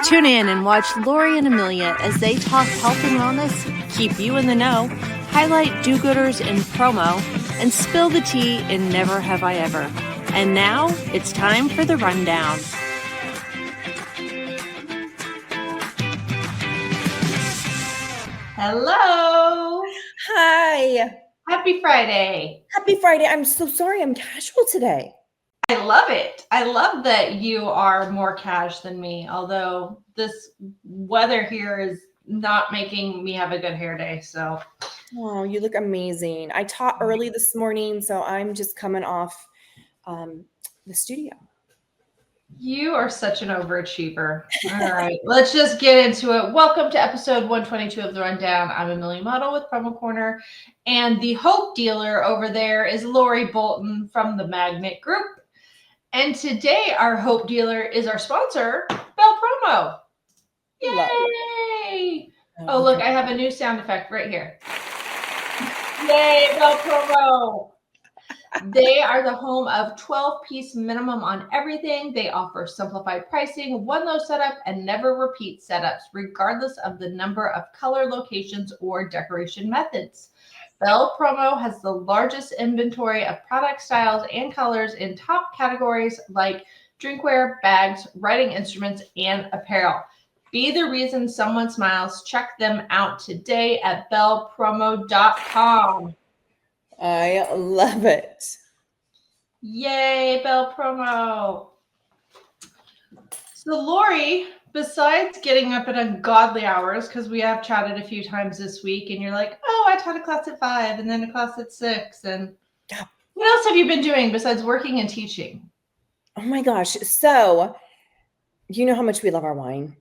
Tune in and watch Lori and Amelia as they talk health and wellness, keep you in the know, highlight do-gooders in promo, and spill the tea in Never Have I Ever. And now it's time for the rundown. Hello. Hi. Happy Friday. Happy Friday. I'm so sorry I'm casual today. I love it. I love that you are more cash than me, although this weather here is not making me have a good hair day. So, oh, you look amazing. I taught early this morning, so I'm just coming off the studio. You are such an overachiever. All right, let's just get into it. Welcome to episode 122 of The Rundown. I'm Amelia and Madl with Promo Corner, and the Hope dealer over there is Lori Bolton from the Magnet Group. And today, our Hope dealer is our sponsor, Bel Promo. Yay! Oh, look, I have a new sound effect right here. Yay, Bel Promo! They are the home of 12-piece minimum on everything. They offer simplified pricing, one low setup, and never repeat setups, regardless of the number of color locations or decoration methods. Bel Promo has the largest inventory of product styles and colors in top categories like drinkware, bags, writing instruments, and apparel. Be the reason someone smiles. Check them out today at belpromo.com. I love it. Yay, Bel Promo. So Lori, besides getting up at ungodly hours, because we have chatted a few times this week, and you're like, oh, I taught a class at 5 and then a class at 6. And what else have you been doing besides working and teaching? Oh my gosh. So, you know how much we love our wine?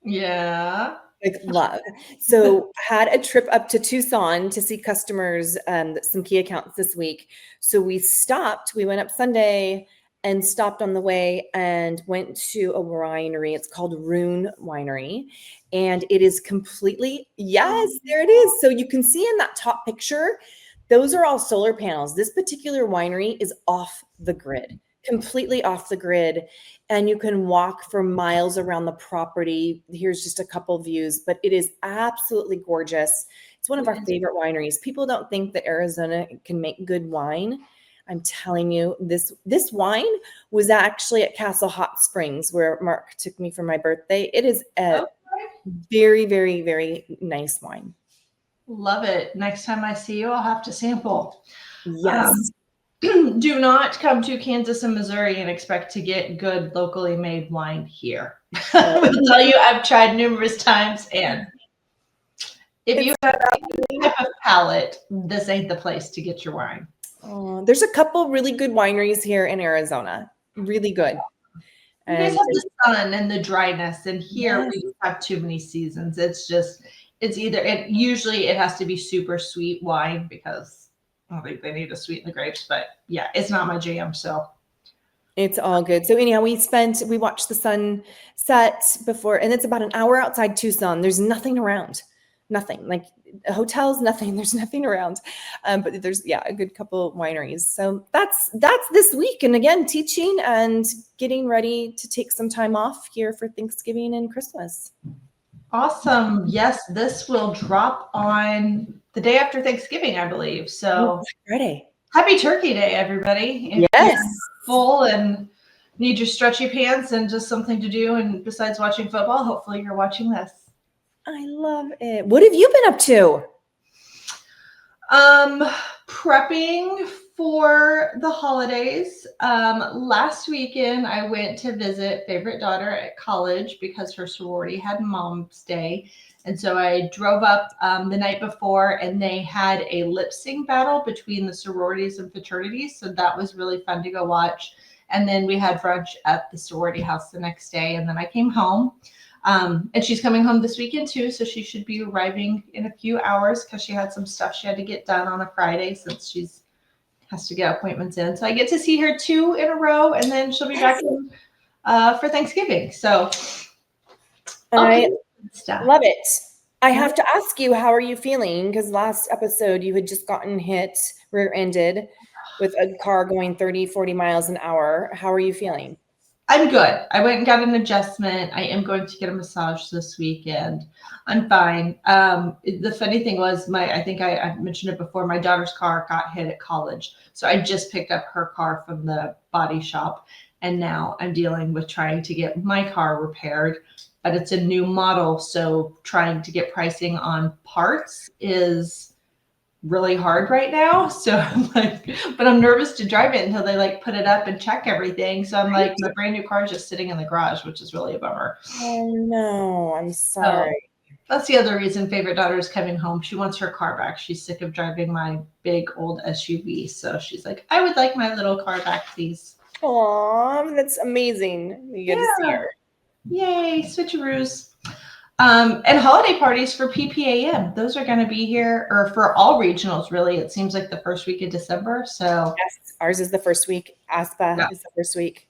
Yeah. Like love. So had a trip up to Tucson to see customers, some key accounts this week. So we went up Sunday and stopped on the way and went to a winery. It's called Rune Winery. And it is completely, yes, there it is. So you can see in that top picture, those are all solar panels. This particular winery is off the grid, completely off the grid. And you can walk for miles around the property. Here's just a couple views, but it is absolutely gorgeous. It's one of our favorite wineries. People don't think that Arizona can make good wine. I'm telling you, this wine was actually at Castle Hot Springs where Mark took me for my birthday. It is a very, very, very nice wine. Love it. Next time I see you, I'll have to sample. Yes. Do not come to Kansas and Missouri and expect to get good locally made wine here. I will tell you, I've tried numerous times, and if you have any type of palate, this ain't the place to get your wine. There's a couple really good wineries here in Arizona. Really good. You guys have the sun and the dryness, and here we just have too many seasons. Usually it has to be super sweet wine because I don't think they need to sweeten the grapes, but yeah, it's not my jam. So it's all good. So anyhow, we watched the sun set before, and it's about an hour outside Tucson. There's nothing around, nothing like hotels, nothing. There's nothing around, but there's a good couple wineries. So that's this week. And again, teaching and getting ready to take some time off here for Thanksgiving and Christmas. Awesome. Yes, this will drop on the day after Thanksgiving, I believe. So Friday. Happy Turkey Day, everybody. If yes. You're full and need your stretchy pants and just something to do, and besides watching football, hopefully you're watching this. I love it. What have you been up to? Prepping for the holidays. Last weekend, I went to visit favorite daughter at college because her sorority had Mom's Day. And so I drove up the night before, and they had a lip sync battle between the sororities and fraternities. So that was really fun to go watch. And then we had brunch at the sorority house the next day. And then I came home. And she's coming home this weekend too. So she should be arriving in a few hours because she had some stuff she had to get done on a Friday since she's has to get appointments in. So I get to see her 2 in a row, and then she'll be back in for Thanksgiving. So I love it. I have to ask you, how are you feeling? Because last episode you had just gotten hit rear-ended with a car going 30, 40 miles an hour. How are you feeling? I'm good. I went and got an adjustment. I am going to get a massage this weekend. I'm fine. The funny thing was I think I mentioned it before, my daughter's car got hit at college. So I just picked up her car from the body shop. And now I'm dealing with trying to get my car repaired, but it's a new model. So trying to get pricing on parts is really hard right now. So I'm like, but I'm nervous to drive it until they like put it up and check everything. So I'm like, my brand new car is just sitting in the garage, which is really a bummer. Oh no, I'm So sorry. that's the other reason favorite daughter is coming home. She wants her car back. She's sick of driving my big old SUV. So she's like, I would like my little car back, please. Aw, that's amazing. You get to see her. Yay, switcheroos. And holiday parties for PPAM. Those are going to be here, or for all regionals, really. It seems like the first week of December. So Yes, ours is the first week. ASPA is the first week.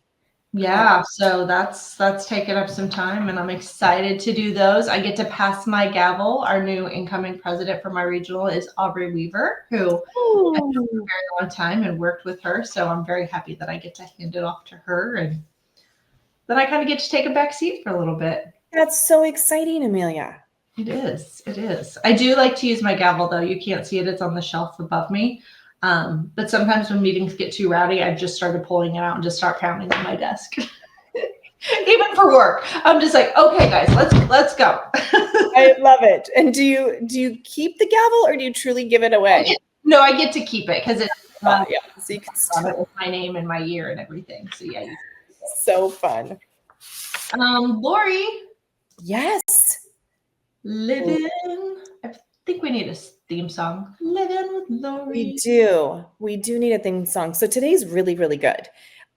yeah, so that's taken up some time, and I'm excited to do those. I get to pass my gavel. Our new incoming president for my regional is Aubrey Weaver, who I've known for a very long time and worked with her. So I'm very happy that I get to hand it off to her, and then I kind of get to take a back seat for a little bit. That's so exciting, Amelia. It is. It is. I do like to use my gavel, though. You can't see it. It's on the shelf above me. But sometimes when meetings get too rowdy, I've just started pulling it out and just start pounding on my desk. Even for work, I'm just like, okay, guys, let's go. I love it. And do you keep the gavel or do you truly give it away? No, I get to keep it because it's yeah. So you can on it with my name and my year and everything. So yeah, so fun. Lori. Yes. Living. I think we need a theme song. Living with Lori. We do need a theme song. So today's really, really good.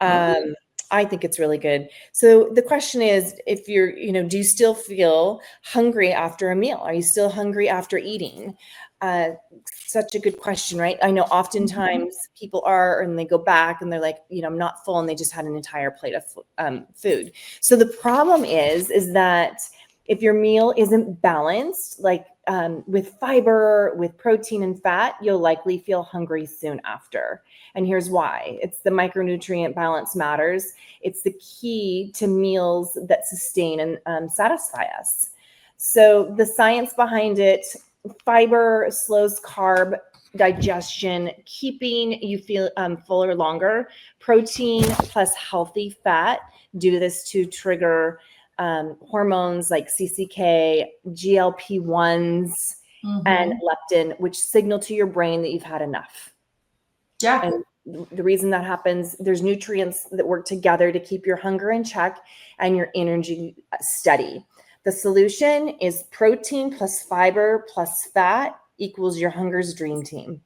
I think it's really good. So the question is, if you're, do you still feel hungry after a meal? Are you still hungry after eating? Such a good question, right? I know oftentimes people are, and they go back and they're like, I'm not full, and they just had an entire plate of food. So the problem is that if your meal isn't balanced, like with fiber, with protein and fat, you'll likely feel hungry soon after. And here's why. It's the micronutrient balance matters. It's the key to meals that sustain and satisfy us. So the science behind it, fiber slows carb digestion, keeping you feel fuller longer. Protein plus healthy fat do this to trigger hormones like CCK, GLP-1s, and leptin, which signal to your brain that you've had enough. Yeah. And the reason that happens, there's nutrients that work together to keep your hunger in check and your energy steady. The solution is protein plus fiber plus fat equals your hunger's dream team.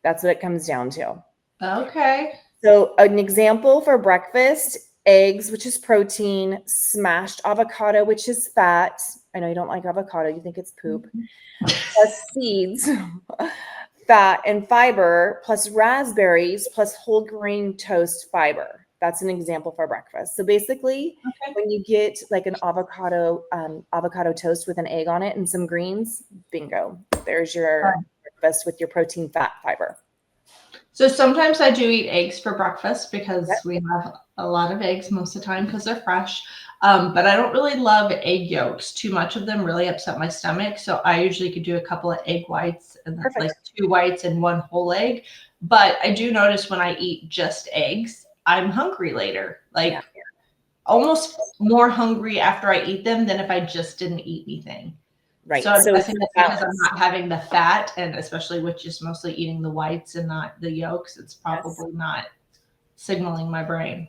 That's what it comes down to. Okay. So an example for breakfast: eggs, which is protein, smashed avocado, which is fat. I know you don't like avocado, you think it's poop. Plus seeds, fat and fiber, plus raspberries, plus whole grain toast fiber. That's an example for breakfast. So basically, when you get like an avocado toast with an egg on it and some greens, bingo. There's your breakfast with your protein, fat, fiber. So sometimes I do eat eggs for breakfast because we have a lot of eggs most of the time because they're fresh. But I don't really love egg yolks. Too much of them really upset my stomach. So I usually could do a couple of egg whites and that's like 2 whites and 1 whole egg. But I do notice when I eat just eggs, I'm hungry later. Like almost more hungry after I eat them than if I just didn't eat anything. Right. So I think that's because I'm not having the fat, and especially with just mostly eating the whites and not the yolks, it's probably not signaling my brain.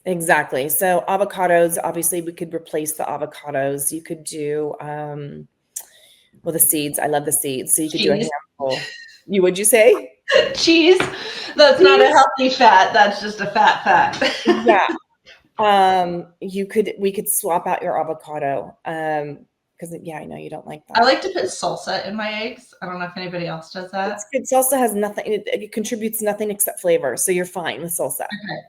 Exactly. So avocados, obviously we could replace the avocados. You could do, the seeds. I love the seeds. So you could do a handful. Would you say? Cheese. That's not a healthy fat. That's just a fat. Yeah. We could swap out your avocado. Because I know you don't like that. I like to put salsa in my eggs. I don't know if anybody else does that. It's good. Salsa has nothing. It contributes nothing except flavor. So you're fine with salsa. Okay.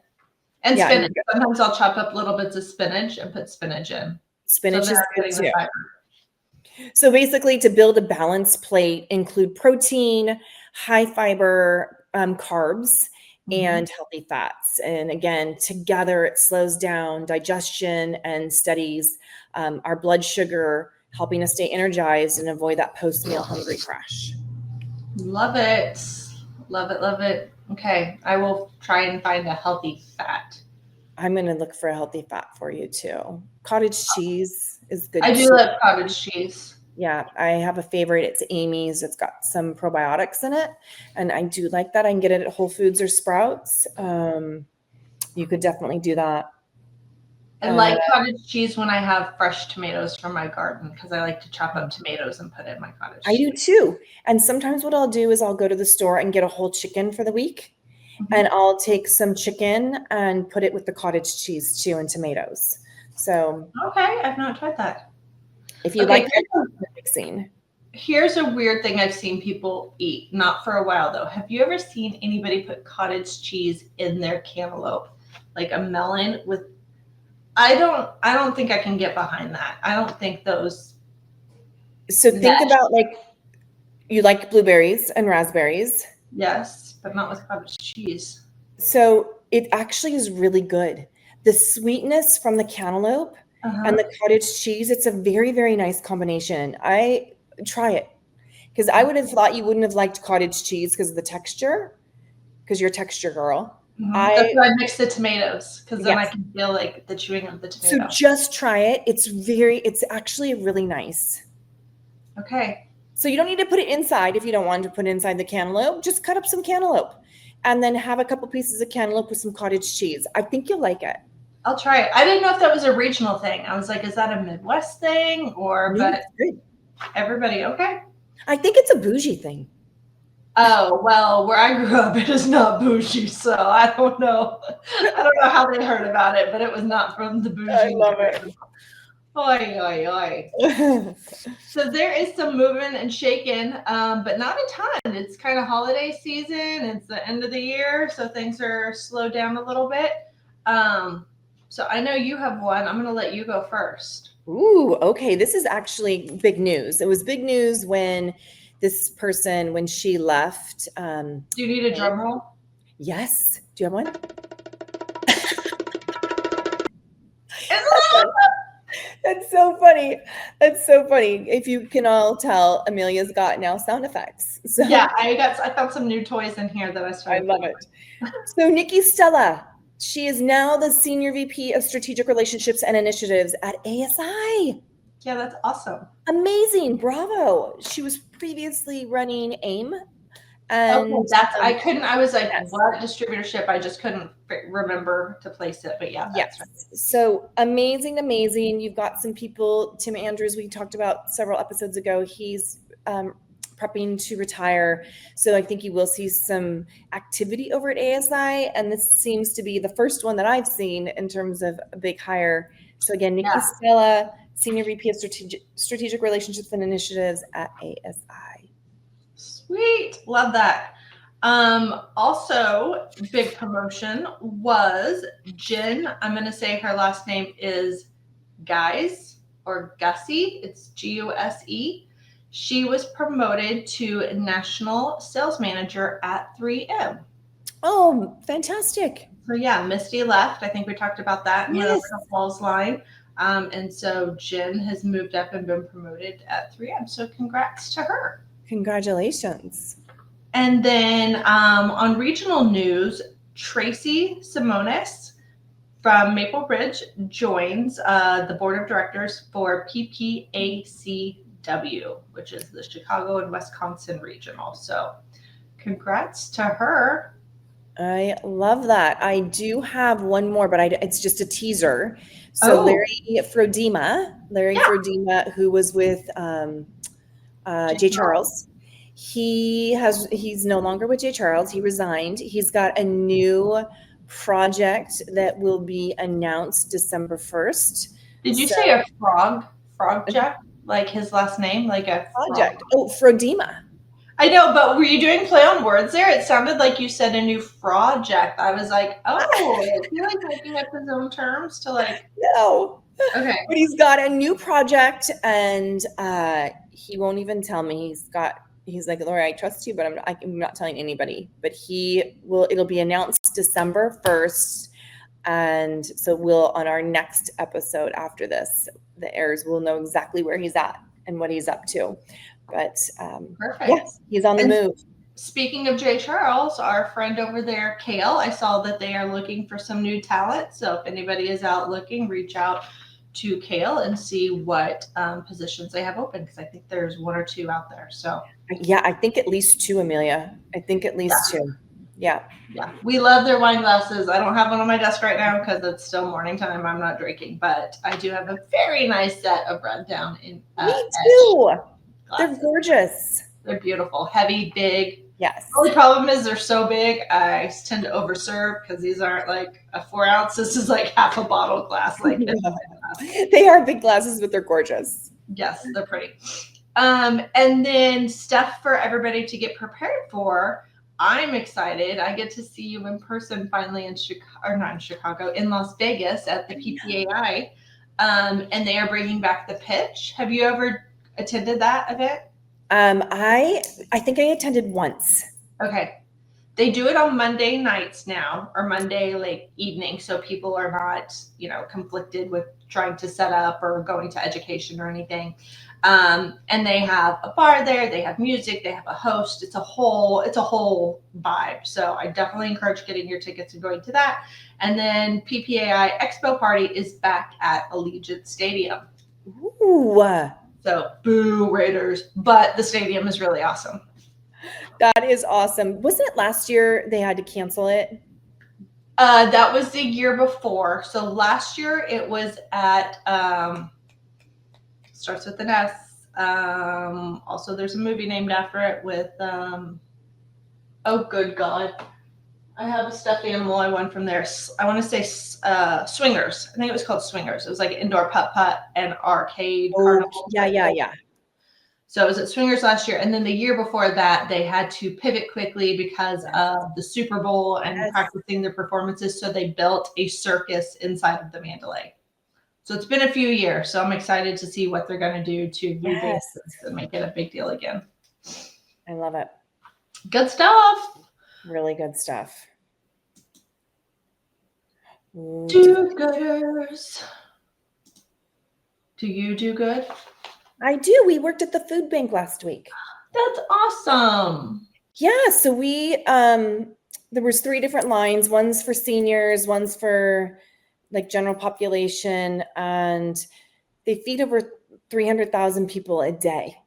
And spinach. Sometimes I'll chop up little bits of spinach and put spinach in. Spinach is good too. So basically, to build a balanced plate, include protein, high fiber, carbs, and healthy fats. And again, together it slows down digestion and steadies our blood sugar, helping us stay energized and avoid that post-meal hungry crash. Love it. Love it. Love it. Okay. I will try and find a healthy fat. I'm going to look for a healthy fat for you too. Cottage cheese is good. I do love cottage cheese. Yeah, I have a favorite. It's Amy's. It's got some probiotics in it, and I do like that. I can get it at Whole Foods or Sprouts. You could definitely do that. I like cottage cheese when I have fresh tomatoes from my garden because I like to chop up tomatoes and put in my cottage cheese. I do too. And sometimes what I'll do is I'll go to the store and get a whole chicken for the week. And I'll take some chicken and put it with the cottage cheese too and tomatoes. So okay, I've not tried that. If you like mixing. Here's a weird thing I've seen people eat, not for a while though. Have you ever seen anybody put cottage cheese in their cantaloupe? Like a melon with I don't think I can get behind that. I don't think those. So think about like you like blueberries and raspberries. Yes, but not with cottage cheese. So it actually is really good. The sweetness from the cantaloupe and the cottage cheese, it's a very, very nice combination. I try it because I would have thought you wouldn't have liked cottage cheese because of the texture, because you're a texture girl. That's why I mix the tomatoes because then I can feel like the chewing of the tomato. So just try it. It's actually really nice. Okay. So you don't need to put it inside if you don't want to put it inside the cantaloupe. Just cut up some cantaloupe and then have a couple pieces of cantaloupe with some cottage cheese. I think you'll like it. I'll try it. I didn't know if that was a regional thing. I was like, is that a Midwest thing or but everybody okay? I think it's a bougie thing. Oh, well, where I grew up, it is not bougie, so I don't know. I don't know how they heard about it, but it was not from the bougie. I love it. Oi, oi, oi. So there is some moving and shaking, but not a ton. It's kind of holiday season. It's the end of the year, so things are slowed down a little bit. So I know you have one. I'm going to let you go first. Ooh, okay. This is actually big news. It was big news when this person, when she left. Do you need a drum roll? Yes. Do you have one? That's so funny. That's so funny. If you can all tell, Amelia's got now sound effects. So yeah, I found some new toys in here that I started. I love it. So Nikki Stella, she is now the Senior VP of Strategic Relationships and Initiatives at ASI. Yeah, that's awesome. Amazing. Bravo. She was previously running AIM. And I was like, what distributorship? I just couldn't remember to place it, but yeah. That's right. So amazing. You've got some people, Tim Andrews, we talked about several episodes ago. He's prepping to retire. So I think you will see some activity over at ASI. And this seems to be the first one that I've seen in terms of a big hire. So again, Nikki Stella, Senior VP of Strategic Relationships and Initiatives at ASI. Sweet. Love that. Also, big promotion was Jen. I'm going to say her last name is Guys or Gussie. It's Guse. She was promoted to National Sales Manager at 3M. Oh, fantastic. So yeah, Misty left. I think we talked about that in the Falls line. And so Jen has moved up and been promoted at 3M. So congrats to her. Congratulations. And then on regional news, Tracy Simonis from Maple Ridge joins the board of directors for PPACW, which is the Chicago and Wisconsin regional. So congrats to her. I love that. I do have one more, but it's just a teaser. So Larry Frodema, who was with J. Charles. He's no longer with J. Charles. He resigned. He's got a new project that will be announced December 1st. Did you say a frog jack? Like his last name? Like a project. Oh, Frodema. I know, but were you doing play on words there? It sounded like you said a new project. I was like, is he like making up his own terms to like? No. Okay. But he's got a new project and he won't even tell me. He's got he's like, Lori, I trust you, but I'm not telling anybody. But it'll be announced December 1st. And so we'll, on our next episode after this, the airs, we'll know exactly where he's at and what he's up to. But Perfect. yes, he's on the move. Speaking of Jay Charles, our friend over there, Kale, I saw that they are looking for some new talent. So if anybody is out looking, reach out to Kale and see what positions they have open, because I think there's 1 or 2 out there. So yeah, I think at least 2, Amelia. I think at least 2. Yeah. We love their wine glasses. I don't have one on my desk right now because it's still morning time. I'm not drinking, but I do have a very nice set of rundown in me too. Glasses. They're gorgeous. They're beautiful, heavy, big. Yes. The only problem is they're so big, I tend to overserve because these aren't like a 4 ounce. This is like half a bottle glass. Like they are big glasses, but they're gorgeous. Yes, they're pretty. And then stuff for everybody to get prepared for. I'm excited. I get to see you in person finally in in Las Vegas at the PPAI. And they are bringing back the pitch. Have you ever attended that event? I think I attended once. Okay. They do it on Monday nights now, or Monday evening, so people are not, conflicted with trying to set up or going to education or anything. And they have a bar there, they have music, they have a host. It's a whole vibe. So I definitely encourage getting your tickets and going to that. And then PPAI Expo Party is back at Allegiant Stadium. Ooh. So boo Raiders, but the stadium is really awesome. That is awesome. Wasn't it last year they had to cancel it? That was the year before. So last year it was at starts with an S. Also, there's a movie named after it with oh good God, I have a stuffed animal I won from there. I want to say Swingers. I think it was called Swingers. It was like indoor putt-putt and arcade carnival. Yeah. So it was at Swingers last year. And then the year before that, they had to pivot quickly because of the Super Bowl and practicing their performances. So they built a circus inside of the Mandalay. So it's been a few years. So I'm excited to see what they're going to do to revamp this and make it a big deal again. I love it. Good stuff. Really good stuff. Do-gooders. Do you do good? I do. We worked at the food bank last week. That's awesome. Yeah. So we, there was 3 different lines. One's for seniors, one's for general population, and they feed over 300,000 people a day.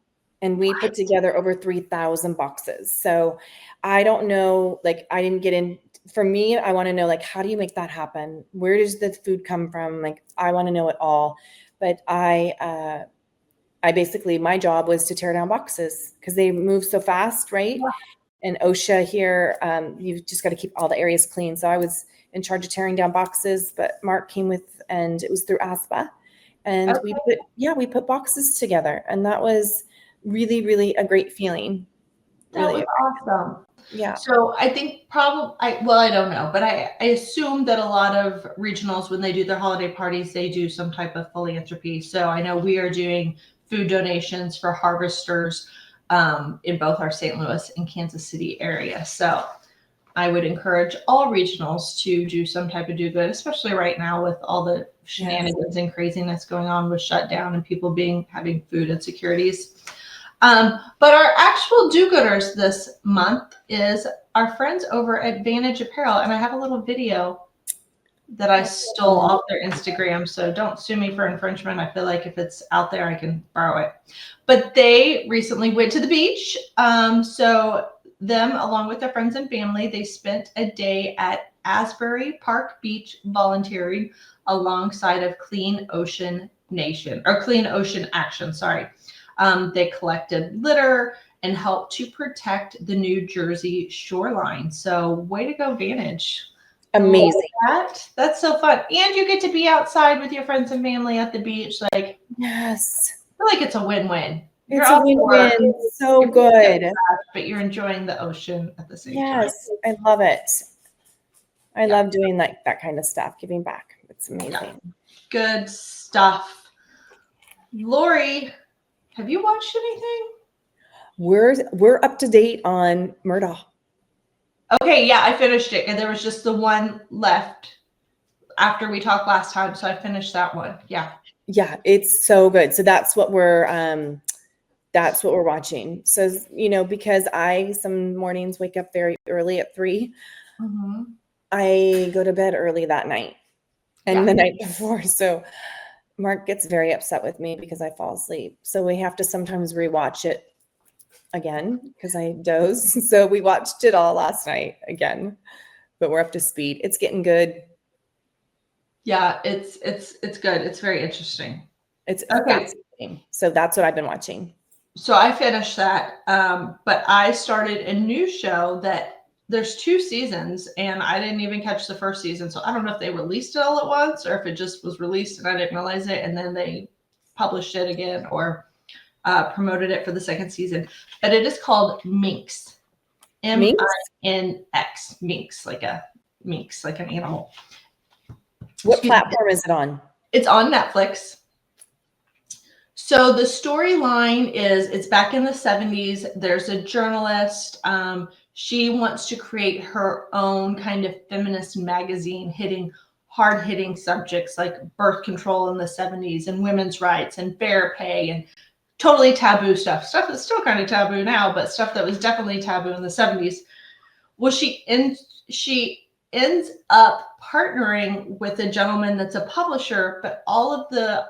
And we put together over 3,000 boxes. So I don't know, I didn't get in. For me, I want to know, how do you make that happen? Where does the food come from? I want to know it all. But I basically, my job was to tear down boxes because they move so fast, right? Yeah. And OSHA here, you've just got to keep all the areas clean. So I was in charge of tearing down boxes, but Mark came with, and it was through ASPA. And we put boxes together, and that was really, really a great feeling. That was awesome. Yeah. So I think I don't know, but I assume that a lot of regionals, when they do their holiday parties, they do some type of philanthropy. So I know we are doing food donations for harvesters in both our St. Louis and Kansas City area. So I would encourage all regionals to do some type of do good, especially right now with all the shenanigans and craziness going on with shutdown and people having food insecurities. But our actual do-gooders this month is our friends over at Vantage Apparel. And I have a little video that I stole off their Instagram. So don't sue me for infringement. I feel like if it's out there, I can borrow it. But they recently went to the beach. So them, along with their friends and family, they spent a day at Asbury Park Beach volunteering alongside of Clean Ocean Action. They collected litter and helped to protect the New Jersey shoreline. So way to go, Vantage. Amazing. That's so fun. And you get to be outside with your friends and family at the beach. Yes. I feel like it's a win-win. It's a win-win. So good. But you're enjoying the ocean at the same time. Yes, I love it. I love doing that kind of stuff, giving back. It's amazing. Yeah. Good stuff. Lori, have you watched anything? We're up to date on Murdaugh. Okay, yeah, I finished it, and there was just the one left after we talked last time, so I finished that one. Yeah. Yeah, it's so good. So that's what we're watching. So, because I some mornings wake up very early at 3, I go to bed early that night and the night before. So Mark gets very upset with me because I fall asleep. So we have to sometimes rewatch it again because I doze. So we watched it all last night again, but we're up to speed. It's getting good. Yeah, it's good. It's very interesting. It's fascinating. So that's what I've been watching. So I finished that, but I started a new show that there's 2 seasons, and I didn't even catch the first season. So I don't know if they released it all at once or if it just was released and I didn't realize it, and then they published it again or promoted it for the second season. But it is called Minx. M-I-N-X. Minx, like an animal. What platform is it on? It's on Netflix. So the storyline is it's back in the 70s. There's a journalist. She wants to create her own kind of feminist magazine hitting hard-hitting subjects like birth control in the 70s and women's rights and fair pay and totally taboo stuff that's still kind of taboo now, but stuff that was definitely taboo in the 70s. Well, she ends up partnering with a gentleman that's a publisher, but all of the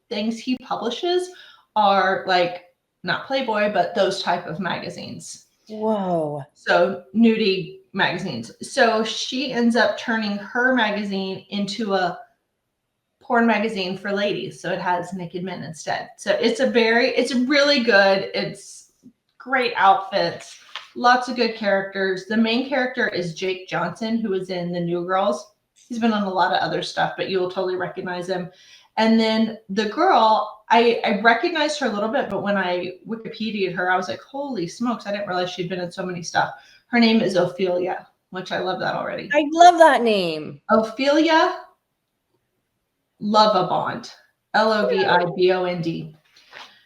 things he publishes are like not Playboy, but those type of magazines. Whoa. So nudie magazines. So she ends up turning her magazine into a porn magazine for ladies. So it has naked men instead. So it's really good. It's great outfits, lots of good characters. The main character is Jake Johnson, who is in The New Girls. He's been on a lot of other stuff, but you'll totally recognize him. And then the girl, I recognized her a little bit, but when I Wikipedia'd her, I was like, holy smokes, I didn't realize she'd been in so many stuff. Her name is Ophelia, which I love that already. I love that name. Ophelia Lovabond, Lovibond.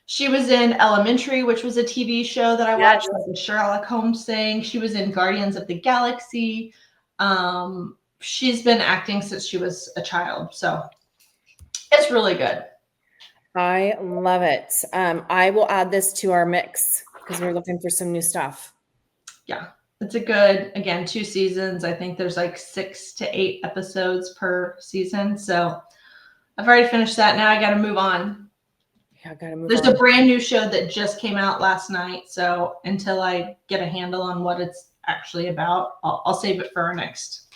She was in Elementary, which was a TV show that I watched, like the Sherlock Holmes thing. She was in Guardians of the Galaxy. She's been acting since she was a child, so it's really good. I love it. I will add this to our mix because we're looking for some new stuff. Yeah, it's a good, again, 2 seasons. I think there's like 6 to 8 episodes per season. So I've already finished that. Now I got to move on. Yeah, I got to move on. There's a brand new show that just came out last night. So until I get a handle on what it's actually about, I'll save it for our next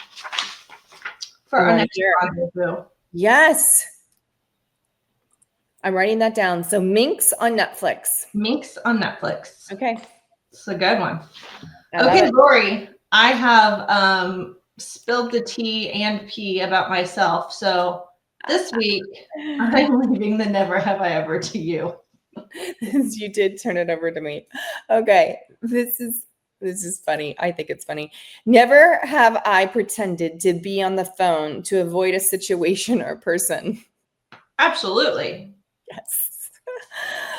rendezvous. Yes. I'm writing that down. So Minx on Netflix. Minx on Netflix. Okay. It's a good one. Okay, Lori, I have spilled the tea and pee about myself. So this week, I'm leaving the never have I ever to you. You did turn it over to me. Okay. This is funny. I think it's funny. Never have I pretended to be on the phone to avoid a situation or person. Absolutely. Yes.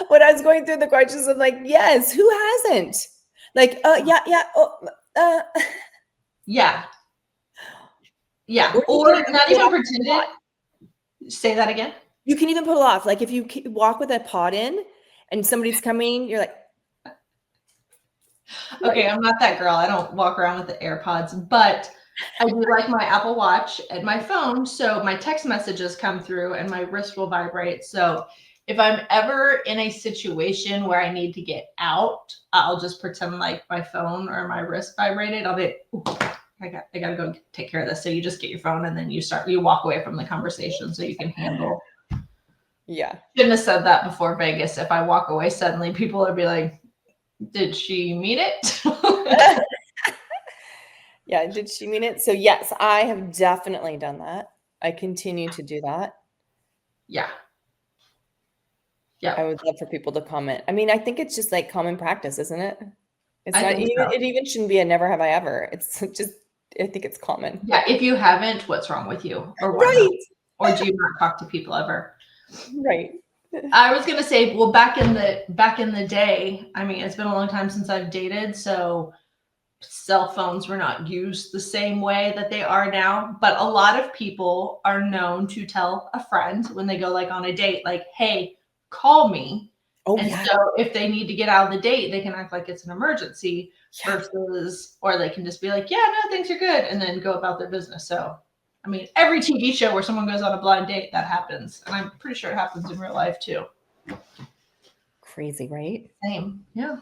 When I was going through the questions, I'm like, yes, who hasn't? Like, yeah. Yeah. Or not even pretended. Say that again. You can even pull it off. Like if you walk with a pod in and somebody's coming, you're like, okay, I'm not that girl. I don't walk around with the AirPods, but I do like my Apple Watch and my phone. So my text messages come through and my wrist will vibrate. So if I'm ever in a situation where I need to get out, I'll just pretend like my phone or my wrist vibrated. I'll be, I got to go take care of this. So you just get your phone and then you walk away from the conversation so you can handle. Yeah. Shouldn't have said that before Vegas. If I walk away suddenly, people will be like, did she mean it? Yeah, did she mean it? So yes, I have definitely done that. I continue to do that. Yeah. Yeah. I would love for people to comment. I mean, I think it's just like common practice, isn't it? It's not even, it even shouldn't be a never have I ever. It's just, I think it's common. Yeah. If you haven't, what's wrong with you? Or right. Or do you not talk to people ever? Right. I was gonna say, well, back in the day, I mean, it's been a long time since I've dated, so cell phones were not used the same way that they are now. But a lot of people are known to tell a friend when they go like on a date, like, hey, call me. Oh, And yeah. so if they need to get out of the date, they can act like it's an emergency versus, or they can just be like, yeah, no, things are good, and then go about their business. So, I mean, every TV show where someone goes on a blind date, that happens. And I'm pretty sure it happens in real life too. Crazy, right? Same. Yeah.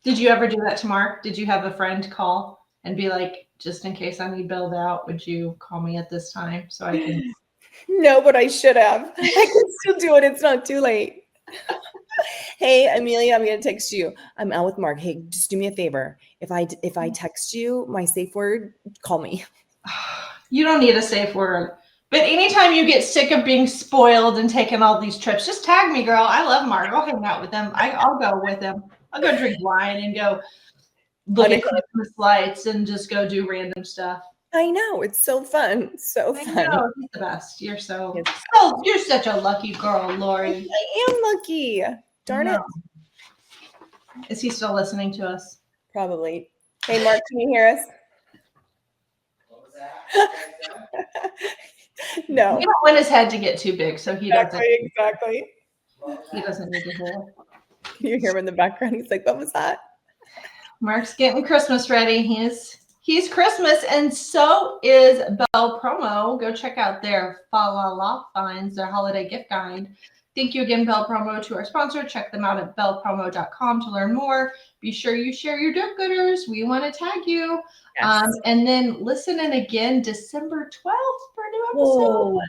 Did you ever do that to Mark? Did you have a friend call and be like, just in case I need bailed out, would you call me at this time so I can? No, but I should have. I can still do it. It's not too late. Hey, Amelia, I'm going to text you. I'm out with Mark. Hey, just do me a favor. If I text you my safe word, call me. You don't need a safe word. But anytime you get sick of being spoiled and taking all these trips, just tag me, girl. I love Mark. I'll hang out with him. I'll go with him. I'll go drink wine and go look at Christmas lights and just go do random stuff. I know. It's so fun. So fun. I know. He's the best. You're you're such a lucky girl, Lori. I am lucky. Darn it. Is he still listening to us? Probably. Hey, Mark, can you hear us? What was that? No. We don't want his head to get too big, so he doesn't. Exactly. He doesn't need to hear it. Can you hear him in the background? He's like, what was that? Mark's getting Christmas ready. He's Christmas, and so is Bel Promo. Go check out their Fa La La finds, their holiday gift guide. Thank you again, Bel Promo, to our sponsor. Check them out at belpromo.com to learn more. Be sure you share your do-gooders. We want to tag you. Yes. And then listen in again December 12th for a new episode. Whoa.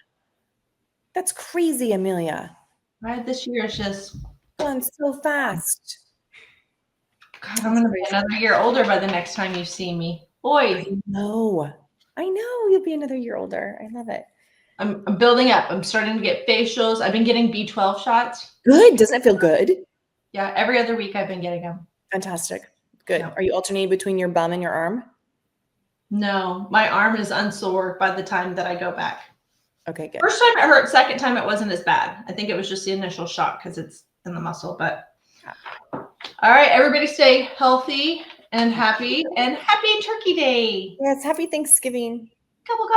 That's crazy, Amelia. Right, this year is just gone so fast. God, I'm gonna be another year older by the next time you see me. Boy. I know you'll be another year older. I love it. I'm building up. I'm starting to get facials. I've been getting B12 shots. Good. Doesn't it feel good? Yeah, every other week I've been getting them. Fantastic. Good. Yeah. Are you alternating between your bum and your arm? No, my arm is unsore by the time that I go back. Okay, good. First time it hurt. Second time it wasn't as bad. I think it was just the initial shock because it's in the muscle. But all right, everybody stay healthy and happy Turkey Day. Yes, happy Thanksgiving. Couple.